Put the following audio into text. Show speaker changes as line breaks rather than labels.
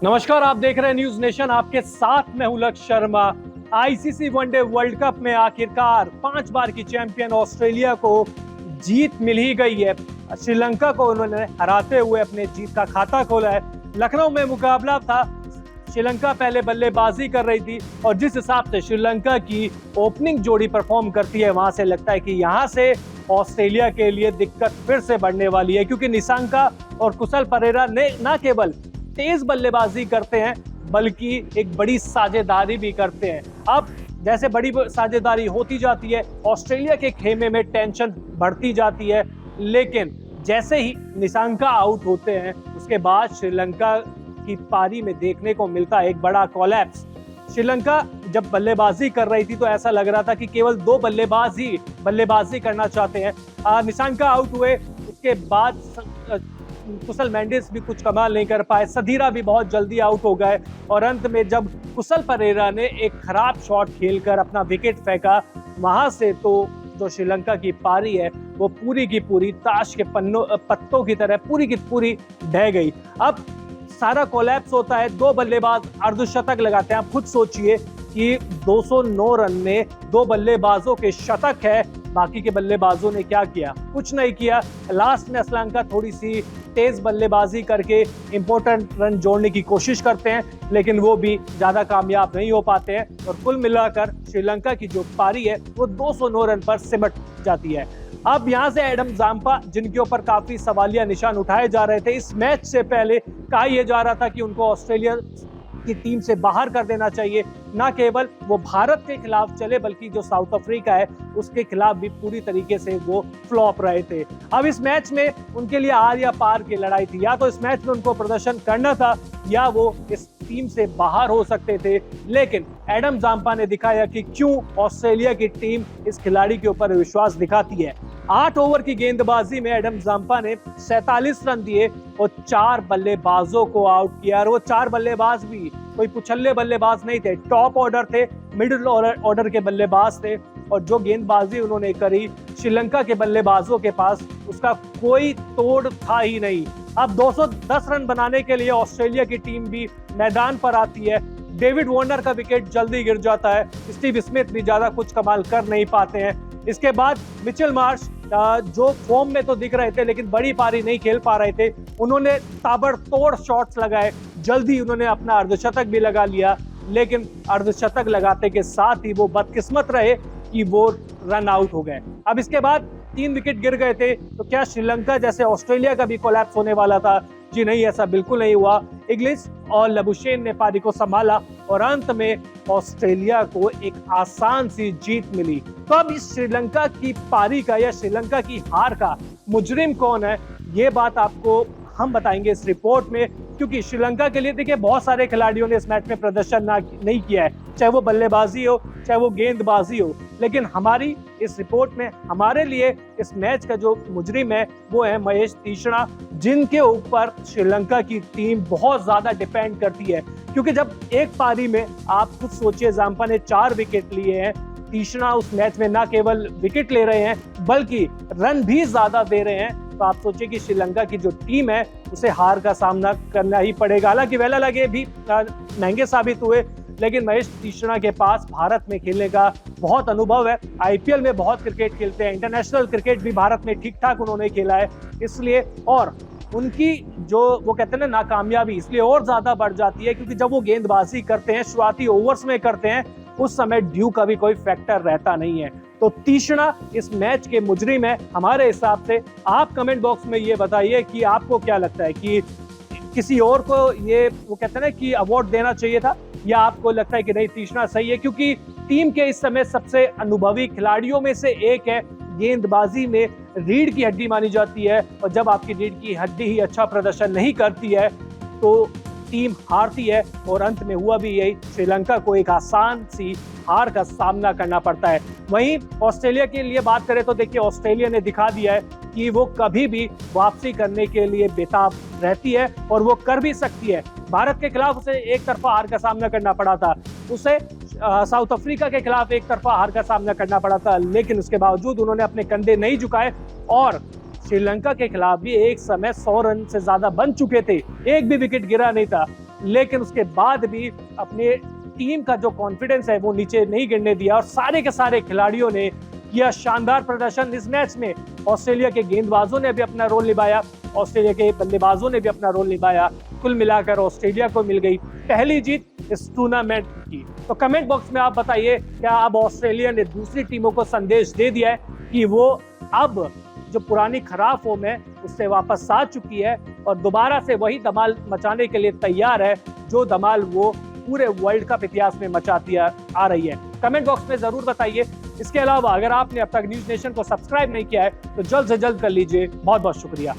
नमस्कार, आप देख रहे हैं न्यूज नेशन। आपके साथ मैं हूं लक्ष्य Sharma. ICC one day world cup में आखिरकार 5 बार की चैंपियन ऑस्ट्रेलिया को जीत मिल ही गई है। श्रीलंका को उन्होंने हराते हुए अपने जीत का खाता खोला है। लखनऊ में मुकाबला था। श्रीलंका पहले बल्लेबाजी कर रही थी और जिस हिसाब से श्रीलंका की ओपनिंग जोड़ी परफॉर्म करती है, वहां से लगता है कि यहां से ऑस्ट्रेलिया के लिए दिक्कत फिर से बढ़ने वाली है, क्योंकि निशंका और कुशल परेरा ने न केवल तेज बल्लेबाजी करते हैं बल्कि एक बड़ी साझेदारी भी करते हैं। अब जैसे बड़ी साझेदारी होती जाती है, ऑस्ट्रेलिया के खेमे में टेंशन बढ़ती जाती है, लेकिन जैसे ही निशंका आउट होते हैं उसके बाद श्रीलंका की पारी में देखने को मिलता है एक बड़ा कोलैप्स। श्रीलंका जब बल्लेबाजी कर रही थी तो ऐसा लग रहा था कि केवल 2 बल्लेबाज ही बल्लेबाजी करना चाहते हैं। निशंका आउट हुए, उसके बाद कुशल मेंडिस भी कुछ कमाल नहीं कर पाए, सधीरा भी बहुत जल्दी आउट हो गए और अंत में जब कुशल परेरा ने एक खराब शॉट खेलकर अपना विकेट फेंका, वहां से तो जो श्रीलंका की पारी है वो पूरी की पूरी ताश के पत्तों की तरह पूरी की पूरी ढह गई। अब सारा कोलैप्स होता है। 2 बल्लेबाज अर्धशतक लगाते हैं। आप खुद सोचिए कि 209 रन में 2 बल्लेबाजों के शतक है, बाकी के बल्लेबाजों ने क्या किया? कुछ नहीं किया। लास्ट में श्रीलंका थोड़ी सी तेज बल्लेबाजी करके इंपॉर्टेंट रन जोड़ने की कोशिश करते हैं, लेकिन वो भी ज्यादा कामयाब नहीं हो पाते हैं और कुल मिलाकर श्रीलंका की जो पारी है वो 209 रन पर सिमट जाती है। अब यहां से एडम जाम्पा, जिनके ऊपर काफी सवालिया निशान उठाए जा रहे थे, इस मैच से पहले कहा यह जा रहा था कि उनको ऑस्ट्रेलिया की टीम से बाहर कर देना चाहिए। न केवल वो भारत के खिलाफ चले बल्कि जो साउथ अफ्रीका है उसके खिलाफ भी पूरी तरीके से वो फ्लॉप रहे थे। अब इस मैच में उनके लिए आर या पार की लड़ाई थी। या तो इस मैच में उनको प्रदर्शन करना था या वो इस टीम से बाहर हो सकते थे, लेकिन एडम जाम्पा ने दिखाया कि क्यों ऑस्ट्रेलिया की टीम इस खिलाड़ी के ऊपर विश्वास दिखाती है। 8 ओवर की गेंदबाजी में एडम जाम्पा ने 47 रन दिए और 4 बल्लेबाजों को आउट किया। और वो 4 बल्लेबाज भी कोई पुछल्ले बल्लेबाज नहीं थे, टॉप ऑर्डर थे, मिडिल ऑर्डर के बल्लेबाज थे। और जो गेंदबाजी उन्होंने करी श्रीलंका के बल्लेबाजों के पास, उसका कोई तोड़ था ही नहीं। अब 210 रन बनाने के लिए ऑस्ट्रेलिया की टीम भी मैदान पर आती है। डेविड वार्नर का विकेट जल्दी गिर जाता है, स्टीव स्मिथ भी ज्यादा कुछ कमाल कर नहीं पाते हैं। इसके बाद मिचेल मार्श, जो फॉर्म में तो दिख रहे थे लेकिन बड़ी पारी नहीं खेल पा रहे थे, उन्होंने ताबड़तोड़ शॉट्स लगाए, जल्दी उन्होंने अपना अर्धशतक भी लगा लिया, लेकिन अर्धशतक लगाते के साथ ही वो बदकिस्मत रहे कि वो रन आउट हो गए। अब इसके बाद 3 विकेट गिर गए थे, तो क्या श्रीलंका जैसे ऑस्ट्रेलिया का भी कोलैप्स होने वाला था? जी नहीं, ऐसा बिल्कुल नहीं हुआ। इंग्लिश और लबुशेन ने पारी को संभाला और अंत में ऑस्ट्रेलिया को एक आसान सी जीत मिली। तो अब इस श्रीलंका की पारी का या श्रीलंका की हार का मुजरिम कौन है, ये बात आपको हम बताएंगे इस रिपोर्ट में, क्योंकि श्रीलंका के लिए देखिए बहुत सारे खिलाड़ियों ने इस मैच में प्रदर्शन नहीं किया है, चाहे वो बल्लेबाजी हो चाहे वो गेंदबाजी हो, लेकिन हमारी इस रिपोर्ट में हमारे लिए इस मैच का जो मुजरिम है वो है महेश तीक्ष्णा, जिनके ऊपर श्रीलंका की टीम बहुत ज्यादा डिपेंड करती है। क्योंकि जब एक पारी में आप खुद सोचिए, जाम्पा ने 4 विकेट लिए हैं, तीक्ष्णा उस मैच में न केवल विकेट ले रहे हैं बल्कि रन भी ज्यादा दे रहे हैं, तो आप सोचिए कि श्रीलंका की जो टीम है उसे हार का सामना करना ही पड़ेगा। हालांकि वेला लगे भी महंगे साबित हुए, लेकिन महेश तीक्ष्णा के पास भारत में खेलने का बहुत अनुभव है। आईपीएल में बहुत क्रिकेट खेलते हैं, इंटरनेशनल क्रिकेट भी भारत में ठीक ठाक उन्होंने खेला है, इसलिए और उनकी जो वो कहते हैं ना नाकामयाबी इसलिए और ज्यादा बढ़ जाती है, क्योंकि जब वो गेंदबाजी करते हैं शुरुआती ओवर्स में करते हैं, उस समय ड्यू का भी कोई फैक्टर रहता नहीं है। तो तीक्ष्णा इस मैच के मुजरिम है हमारे हिसाब से। आप कमेंट बॉक्स में ये बताइए कि आपको क्या लगता है कि किसी और को ये वो कहते हैं ना कि अवार्ड देना चाहिए था, या आपको लगता है कि नहीं तीक्ष्णा सही है, क्योंकि टीम के इस समय सबसे अनुभवी खिलाड़ियों में से एक है। गेंदबाजी में रीढ़ की हड्डी मानी जाती है और जब आपकी रीढ़ की हड्डी ही अच्छा प्रदर्शन नहीं करती है तो टीम हारती है और अंत में हुआ भी यही, श्रीलंका को एक आसान सी हार का सामना करना पड़ता है। वहीं ऑस्ट्रेलिया के लिए बात करें तो देखिए ऑस्ट्रेलिया ने दिखा दिया है कि वो कभी भी वापसी करने के लिए बेताब रहती है और वो कर भी सकती है। भारत के खिलाफ उसे एक तरफा हार का सामना करना पड़ा था, उसे साउथ अफ्रीका के खिलाफ एक तरफा हार का सामना करना पड़ा था, लेकिन उसके बावजूद उन्होंने अपने कंधे नहीं झुकाए और श्रीलंका के खिलाफ भी एक समय 100 रन से ज्यादा बन चुके थे, एक भी विकेट गिरा नहीं था, लेकिन उसके बाद भी अपने टीम का जो कॉन्फिडेंस है वो नीचे नहीं गिरने दिया और सारे के सारे खिलाड़ियों ने किया शानदार प्रदर्शन इस मैच में। ऑस्ट्रेलिया के गेंदबाजों ने भी अपना रोल निभाया, ऑस्ट्रेलिया के बल्लेबाजों ने भी अपना रोल निभाया। कुल मिलाकर ऑस्ट्रेलिया को मिल गई पहली जीत इस टूर्नामेंट की। तो कमेंट बॉक्स में आप बताइए, क्या अब ऑस्ट्रेलिया ने दूसरी टीमों को संदेश दे दिया है कि वो अब जो पुरानी खराब फॉर्म है उससे वापस आ चुकी है और दोबारा से वही धमाल मचाने के लिए तैयार है जो धमाल वो पूरे वर्ल्ड कप इतिहास में मचाती आ रही है? कमेंट बॉक्स में जरूर बताइए। इसके अलावा अगर आपने अब तक न्यूज नेशन को सब्सक्राइब नहीं किया है तो जल्द से जल्द कर लीजिए। बहुत बहुत शुक्रिया।